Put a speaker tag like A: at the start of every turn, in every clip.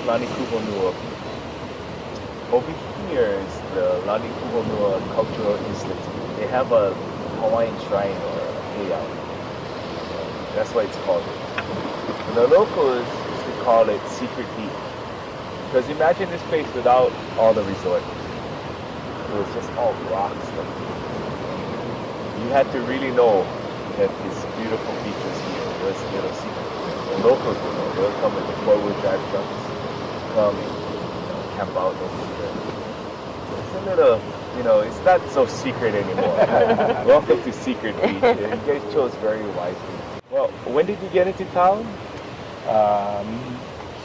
A: Lani Kuhonua. Over here is the Lani Kuhonua Cultural Institute. They have a Hawaiian shrine or a heiau. That's why it's called it. And the locals used to call it Secret Deep. Because imagine this place without all the resort. It was just all rocks. You had to really know that these beautiful features here was a little secret. The locals would know. They'll come with the four-wheel drive trucks, come and camp out over here. It's a little, it's not so secret anymore. Welcome to Secret Beach. You guys chose very wisely. Well, when did you get into town?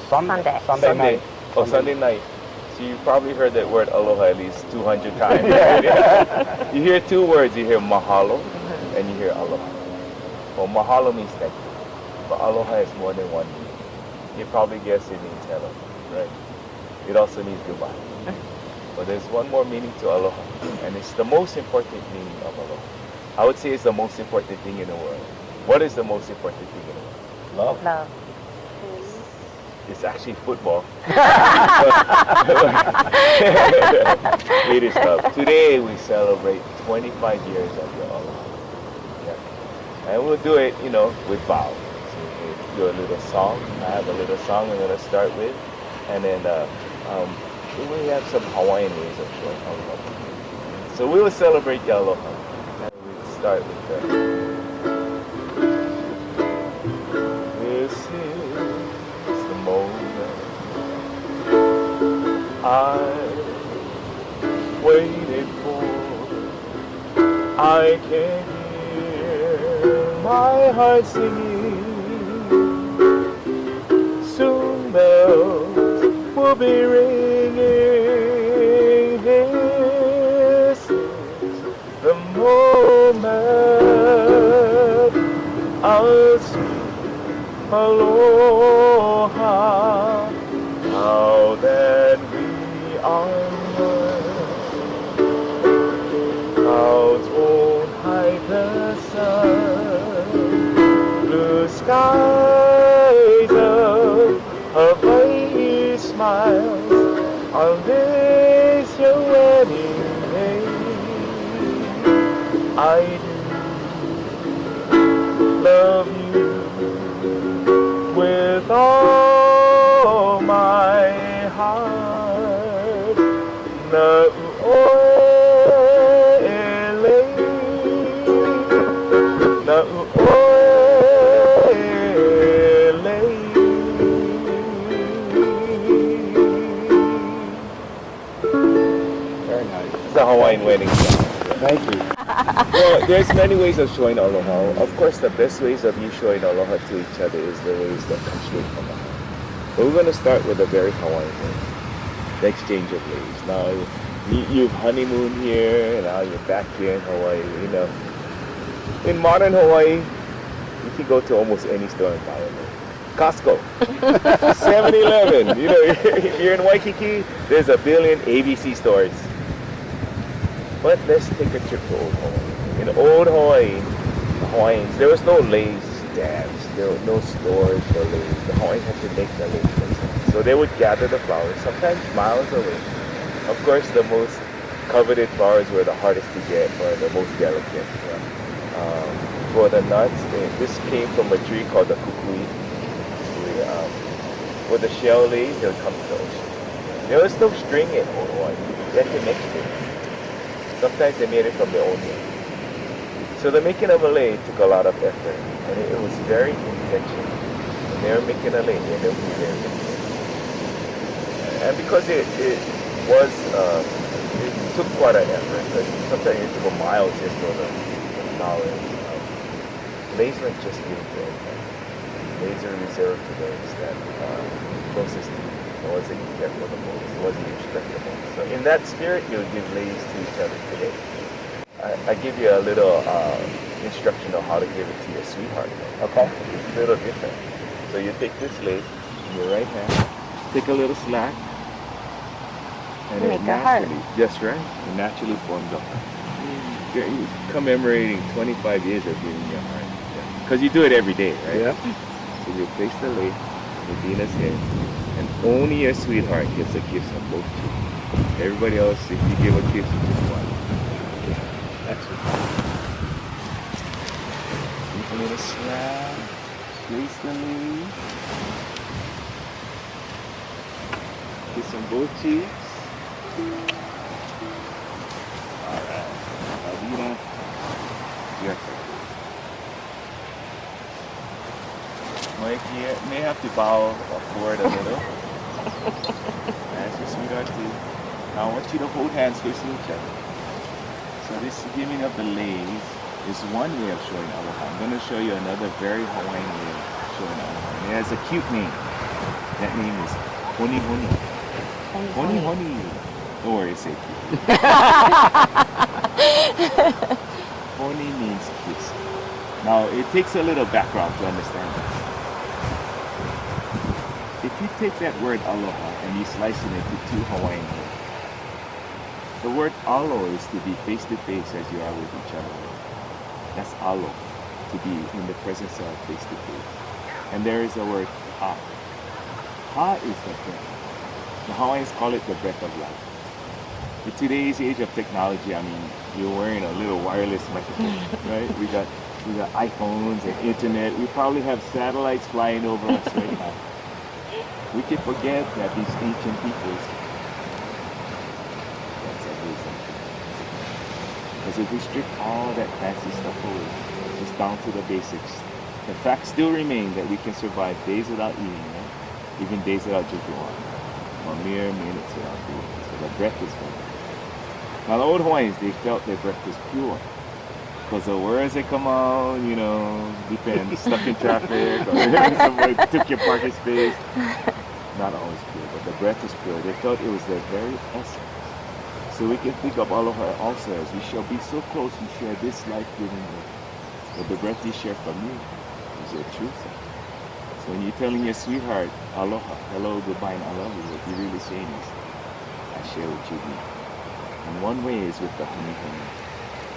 B: Sunday.
C: Sunday night.
A: Oh, Sunday night. So you probably heard that word aloha at least 200 times. You hear two words. You hear mahalo and you hear aloha. Well, mahalo means thank you. But aloha is more than one meaning. You probably guess it means hello, right? It also means goodbye. But there's one more meaning to aloha, and it's the most important meaning of aloha. I would say it's the most important thing in the world. What is the most important thing in the world?
C: Love.
B: Love.
A: It's actually football. It is love. Today we celebrate 25 years of your aloha. Yeah. And we'll do it, with vows. So we'll do a little song. I have a little song I'm going to start with. And then we have some Hawaiian ways of showing aloha. So we will celebrate your aloha. And we'll start with the... This is the moment I waited for. I can hear my heart singing. Soon bells will be ringing. This is the moment I'll see aloha, how that we are one. Clouds won't hide the sun. Blue skies of Hawaii smiles on this your wedding day. I do love you with all my heart. Na uoele, na uoele.
C: Very nice.
A: It's a Hawaiian wedding song.
C: Thank you.
A: Well, there's many ways of showing aloha. Of course, the best ways of you showing aloha to each other is the ways that come straight from the heart. But we're going to start with a very Hawaiian way, the exchange of leaves. Now, you've honeymooned here, and now you're back here in Hawaii. In modern Hawaii, you can go to almost any store and buy a leaf. Costco, 7-Eleven. If you're in Waikiki, there's a billion ABC stores. But let's take a trip to Old Hawaii. In Old Hawaii, the Hawaiians, there was no leis stands. There were no stores for leis. The Hawaiians had to make the leis themselves. So they would gather the flowers, sometimes miles away. Of course, the most coveted flowers were the hardest to get or the most delicate. For the nuts, this came from a tree called the kukui. For the shell leaves, they would come to the ocean. There was no string in Old Hawaii. They had to make string. Sometimes they made it from their own wood. So the making of a lei took a lot of effort, and it was very intentional. When they were making a lei, they would be very intentional. And because it took quite an effort, because sometimes you have to go miles just for the flowers. Leis weren't just given to everyone. Leis are reserved to those that are closest to you. It wasn't kept for the most. It wasn't respectable. So in that spirit, you'll give leis to each other today. I give you a little instruction on how to give it to your sweetheart.
C: Okay.
A: It's a little different. So you take this lei in your right hand, take a little slack, and
B: Make
A: it
B: a heart.
A: just right, it naturally forms a heart. You're commemorating 25 years of giving your heart. Because you do it every day, right?
C: Yeah.
A: So you place the lei in Dina's head, And only your sweetheart gives a kiss on both cheeks. Everybody else, if you give a kiss, you just one.
C: Excellent.
A: Give a little slap. Gracefully. Kiss on both cheeks. Alright. Olina, your turn. Mike, you may have to bow forward a little. That's your sweetheart too. Now I want you to hold hands facing each other. So this giving of the lays is one way of showing aloha. I'm going to show you another very Hawaiian way of showing aloha. And it has a cute name. That name is Honi Honi. Honi Honi. Don't worry, say cute. Honi means kiss. Now it takes a little background to understand that. If you take that word aloha and you slice it into two Hawaiian words, the word alo is to be face to face as you are with each other. That's alo, to be in the presence of face to face. And there is a word ha. Ha is the breath. The Hawaiians call it the breath of life. In today's age of technology, I mean, you're wearing a little wireless microphone, right? We got iPhones and internet. We probably have satellites flying over us right now. We can forget that these ancient peoples, that's amazing. Because if we strip all that fancy stuff away, just down to the basics, the fact still remains that we can survive days without eating, right? Even days without drinking water, or mere minutes without food. So the breath is gone. Now the old Hawaiians, they felt their breath was pure. Because the words that come out, you know, depend, stuck in traffic, or somebody took your parking space. Not always pure, but the breath is pure. They felt it was their very essence. So we can think of aloha also as we shall be so close, we share this life-giving breath. But the breath you share from you is your truth. So when you're telling your sweetheart, aloha, hello, goodbye, and I love you, what you're really saying is, I share what you do. And one way is with the honey honey.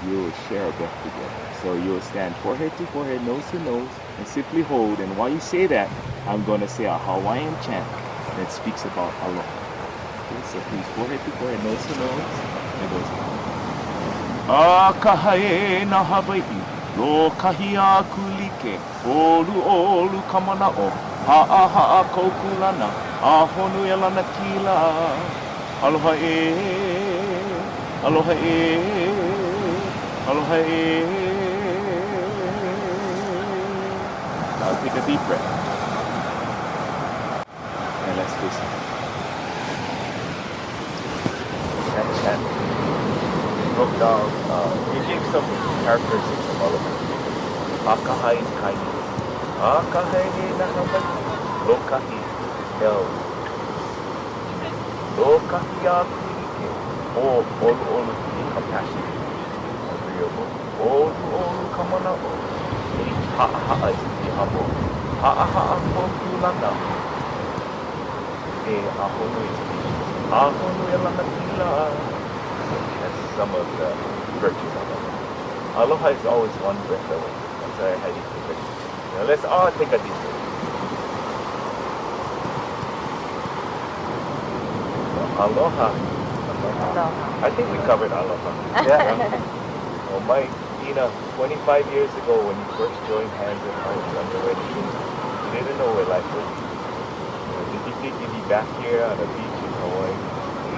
A: You will share a breath together. So you'll stand forehead to forehead, nose to nose, and simply hold. And while you say that, I'm going to say a Hawaiian chant that speaks about aloha. Okay, so please, forehead to forehead, nose to nose, and goes Akahae na Hawaii, lo kahia kulike, olu kamana'o, ha'a kokulana, a honu e lana kila, aloha aloha aloha Now take a deep breath. And let's face it. That chant broke down, he gave some characteristics of all of it. Akahai kai. Akahai na Hawaii. Lokahi el. Lokahi akulike. O olu to be compassionate. Agreeable. Olu kamana'o. Ha'a is to be humble. Ha'a kokulana. Ahonu is peace. Ahonu elana kila. That's some of the virtues of aloha. Aloha is always one breath away. That's why I had you take it. Now let's all take a deep breath. So aloha. I think we covered aloha. Yeah. Well, Mike, 25 years ago when you first joined hands and hearts on the wedding, you didn't know what life was. Did you think you'd be back here on the beach in Hawaii?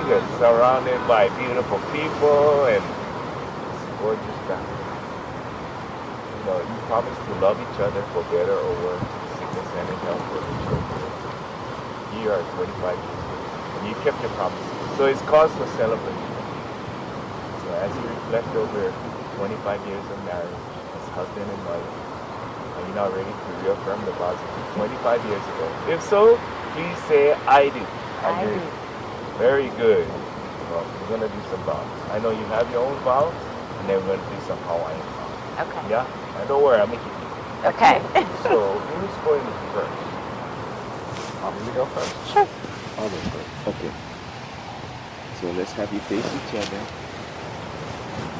A: You're surrounded by beautiful people and gorgeous family. You promised to love each other for better or worse, sickness and in health for each other. You are 25 years old, and you kept your promise. So it's cause for celebration. So as you reflect over 25 years of marriage as husband and wife, are you now ready to reaffirm the vows of 25 years ago? If so, please say, I do.
B: I do.
A: Very good. Well, we're going to do some vows. I know you have your own vows, and then we're going to do some Hawaiian vows.
B: Okay.
A: Yeah? And don't worry, I'll make it easy.
B: Okay.
A: So, who's going first? Want me to go first?
B: Sure.
C: I'll go first.
A: Okay. So let's have you face each other.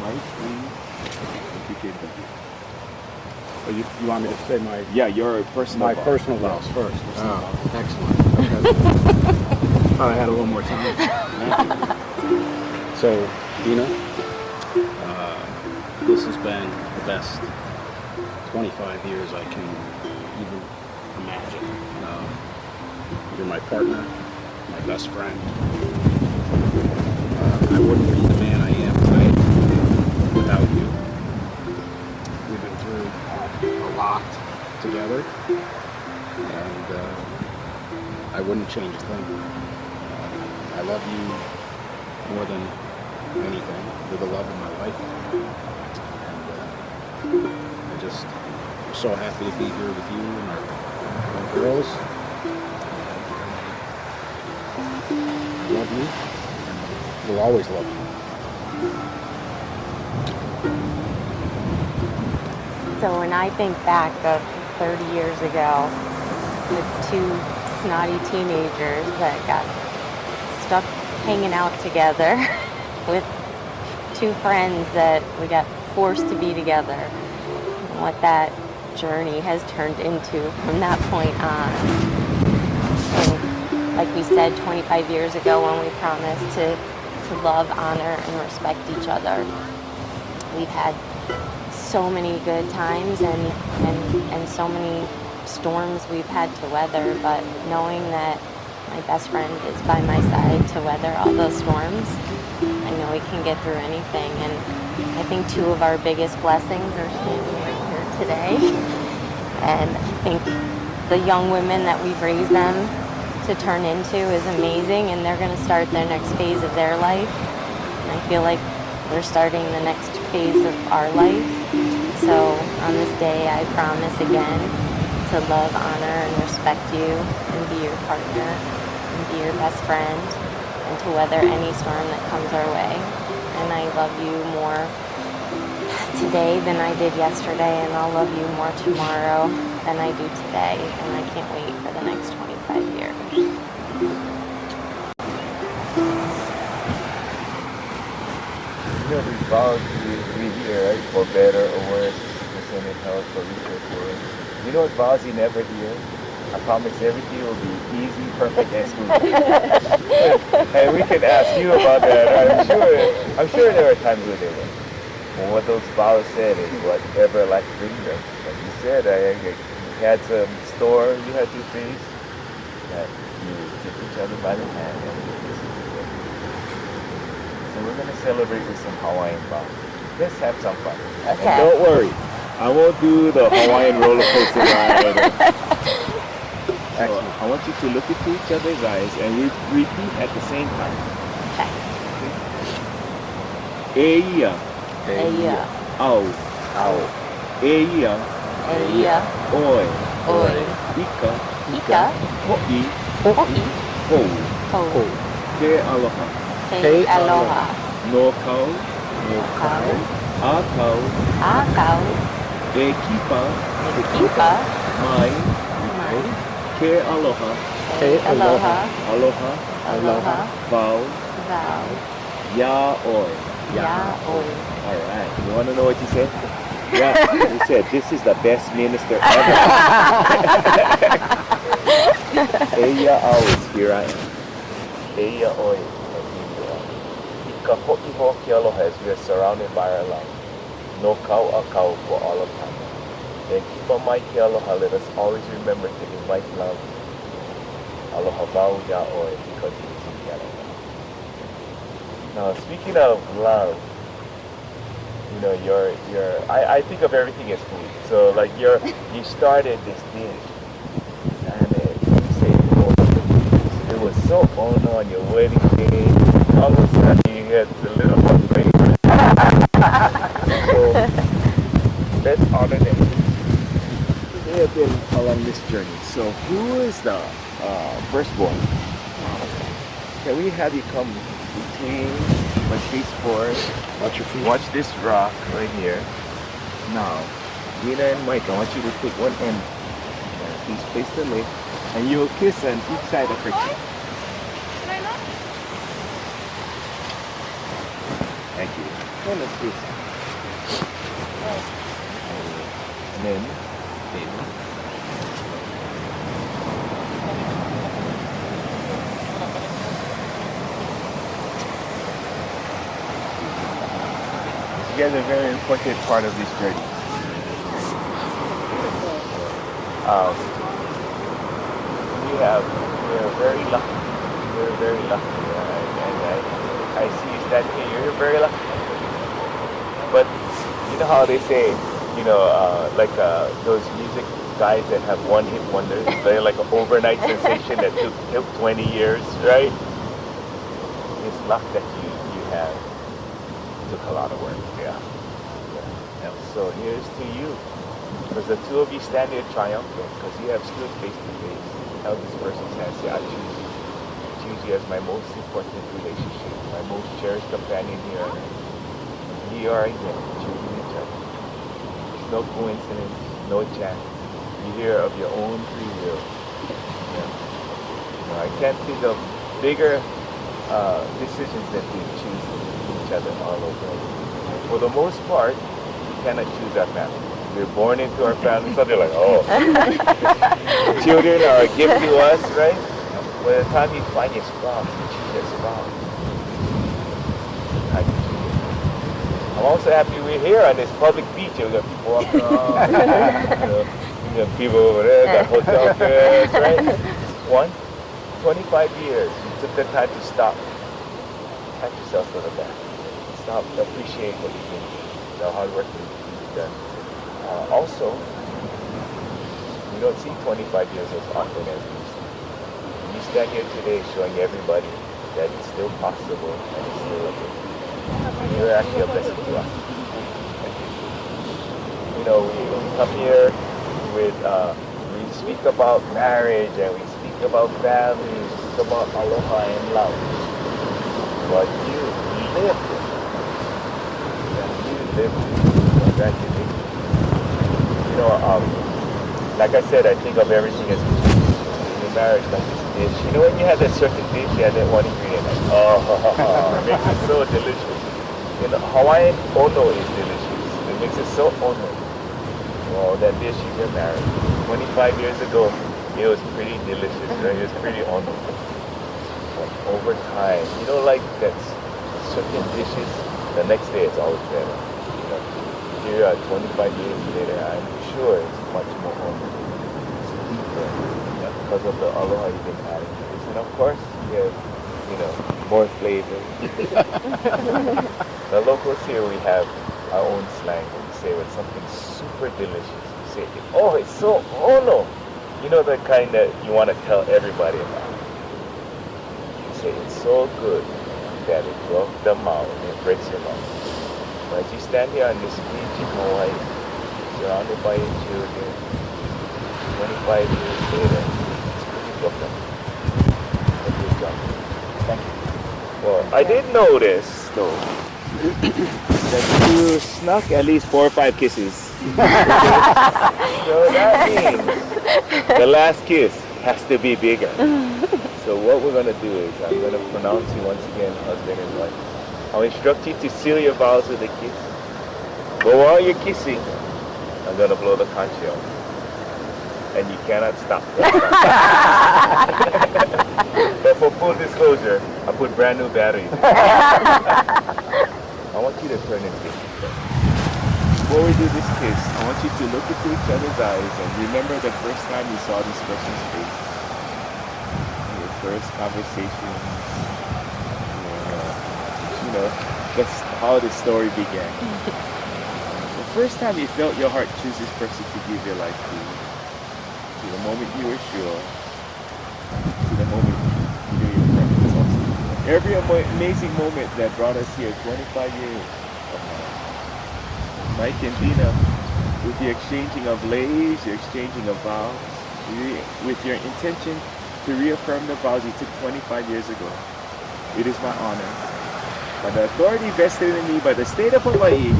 A: Mike, please. If you can do it.
C: Oh, you want me to say my
A: Yeah, your personal vows.
C: personal vows first?
A: Personal vows.
C: Excellent. Thought I had a little more time. So, Dina, this has been the best 25 years I can even imagine. You're my partner, my best friend. I wouldn't be the man I am today without you. We've been through a lot together, and I wouldn't change a thing. I love you more than anything. You're the love of my life. And I'm so happy to be here with you and our girls. I love you. And we'll always love you.
B: So when I think back of 30 years ago, with two snotty teenagers that got stuck hanging out together with two friends that we got forced to be together, and what that journey has turned into from that point on. And like we said 25 years ago when we promised to love, honor, and respect each other, we've had so many good times and so many storms we've had to weather, but knowing that my best friend is by my side to weather all those storms, I know we can get through anything. And I think two of our biggest blessings are standing right here today. And I think the young women that we've raised them to turn into is amazing, and they're going to start their next phase of their life. And I feel like we're starting the next phase of our life. So on this day, I promise again to love, honor, and respect you, and be your partner, and be your best friend, and to weather any storm that comes our way. And I love you more today than I did yesterday, and I'll love you more tomorrow than I do today. And I can't wait for the next 25 years.
A: You know, these vows we hear, right? For better or worse, for sin and health, for richer, for worse. You know what vows you never hear? I promise everything will be easy, perfect, and smooth. And we can ask you about that. I'm sure there are times when they were. And what those vows said is whatever life brings them. Like you said, you had some storm you had to face, that you took each other by the hand and this is it. So we're going to celebrate with some Hawaiian vows. Let's have some fun.
B: Okay.
A: And don't worry, I won't do the Hawaiian roller coaster ride. So I want you to look into each other's eyes and repeat at the same time.
B: Okay.
A: Eia.
B: Eia.
A: Au.
C: Au.
A: Eia.
B: Eia.
A: Oi.
B: Oi.
A: Ika.
B: Ika.
A: Ho'i.
B: Ho'i.
A: Hou.
C: Ho.
A: Ke aloha.
B: Ke aloha.
A: No kau.
C: No
B: Kau.
A: A kau.
B: A kau.
A: E kipa.
B: E kipa.
A: Mai.
B: Mai.
A: Ke aloha.
B: Ke aloha.
A: Aloha.
B: Aloha.
A: Vow.
B: Vow.
A: Ya oi.
B: Ya oi.
A: All right. You want to know what you said? Yeah, you said this is the best minister ever. Eia always, here I am. Eia oi, and here you are. Ika ho'i ho ke aloha as we are surrounded by our love. No kau a kau for all of time. And kipa mai ke aloha, let us always remember to invite love. Aloha vau ya oi, because it is in ke aloha. Now, speaking of love, you know, I think of everything as food. So like you started this dish, and you say, oh, it was so on your wedding day. All of a sudden you had a little more flavor. So let's honor them. They have been along this journey. So who is the firstborn? Can we have you come between my face forward?
C: Watch your feet.
A: Watch this rock right here. Now, Dina and Mike, I want you to take one end. Please place the lip, and you'll kiss on each side of her cheek. Thank you. And let's kiss. And then, baby. guys are a very important part of this journey. We're very lucky. We're very lucky. I see you standing here. You're very lucky. But you know how they say, like those music guys that have one hit wonders. They're like an overnight sensation that took 20 years, right? It's luck that you have. It took a lot of work. Yeah. So here's to you. Because the two of you stand here triumphant, because you have stood face to face, held this person's hand, say, I choose you. I choose you as my most important relationship, my most cherished companion here on earth. Here you are again, choosing each other. There's no coincidence, no chance. You hear of your own free will. I can't think of bigger decisions than to choose each other all over again. For the most part, we cannot choose our family. We're born into our family, so they're like, oh. Children are a gift to us, right? By the time you find your spouse, you choose your spouse. How you choose it. I'm also happy we're here on this public beach. We got people walking around, we got people over there, got hotel beds, right? 25 years, you took the time to stop. Pat yourself on the back. Stop, appreciate what you've been doing, the hard work that you've done. Also, you don't see 25 years as often as you see. You stand here today showing everybody that it's still possible and it's still a good. You're actually a blessing to us. We come here with, we speak about marriage and we speak about family, we speak about aloha and love. But you live it. You live it. Congratulations. Like I said, I think of everything as in marriage, like this dish. When you have that certain dish, you have that one ingredient, like, it makes it so delicious. Hawaiian ono is delicious. It makes it so ono. Well, that dish you get married. 25 years ago, it was pretty delicious, right? It was pretty ono. But over time, like that certain dishes, the next day it's always better. Here, 25 years later, I'm sure it's much more ono. It's deeper, because of the aloha you've been adding to this. And of course, you have, more flavor. The locals here, we have our own slang. We say when something's super delicious, we say, oh, it's so ono. The kind that you want to tell everybody about. You say it's so good that it broke the mouth and it breaks your mouth. But as you stand here on this beach in Hawaii, surrounded by your children, 25 years later, it's pretty broken. Thank you. Well, I did notice, though, that you snuck at least 4 or 5 kisses. So that means the last kiss has to be bigger. So what we're going to do is I'm going to pronounce you once again husband and wife. I'll instruct you to seal your vows with a kiss. But while you're kissing, I'm going to blow the conch out. And you cannot stop. But for full disclosure, I put brand new batteries. I want you to turn and kiss. Before we do this kiss, I want you to look into each other's eyes and remember the first time you saw this person's face. Your first conversation. That's how the story began. The first time you felt your heart choose this person to give your life to the moment you were sure, to the moment you knew your friend was awesome. Every amazing moment that brought us here, 25 years of Mike and Dina, with the exchanging of lays, the exchanging of vows, with your intention to reaffirm the vows you took 25 years ago. It is my honor, by the authority vested in me by the state of Hawaii.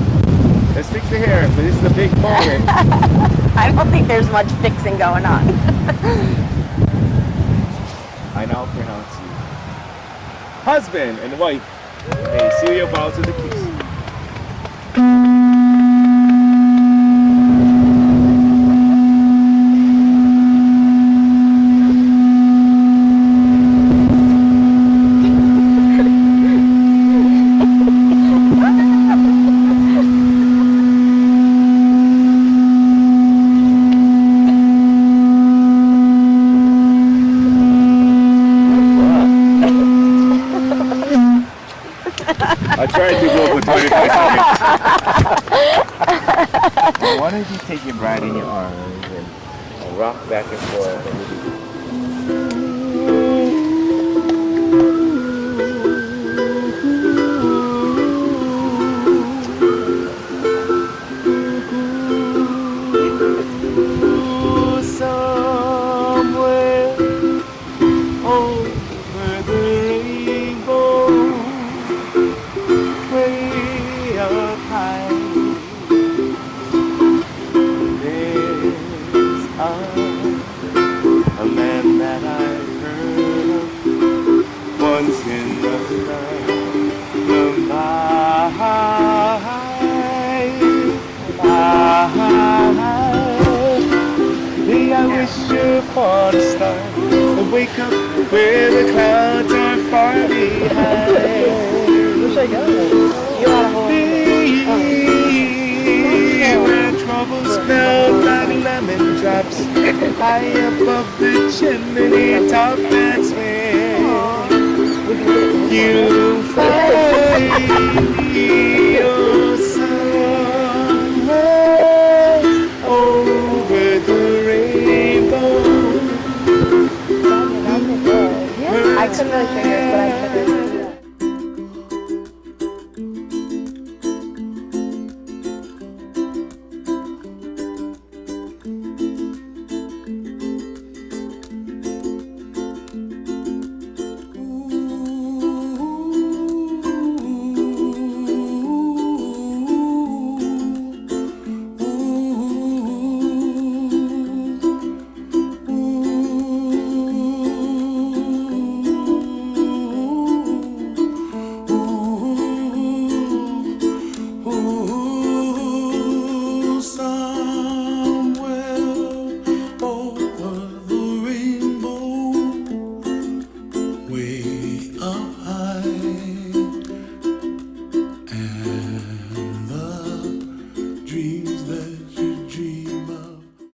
A: Let's fix the hair, but this is the big moment.
D: I don't think there's much fixing going on.
A: I now pronounce you husband and wife. May seal your vows with a kiss. I tried to go for 25 seconds. Well, why don't you take your bride in your arms and rock back and forth and somewhere over the rainbow, way up high, there's a man that I've heard of once in a I wish upon a star to wake up where the clouds are far behind.
D: Where should I go? You want to hold
A: Be where troubles melt like lemon drops high above the chimney top. That's where you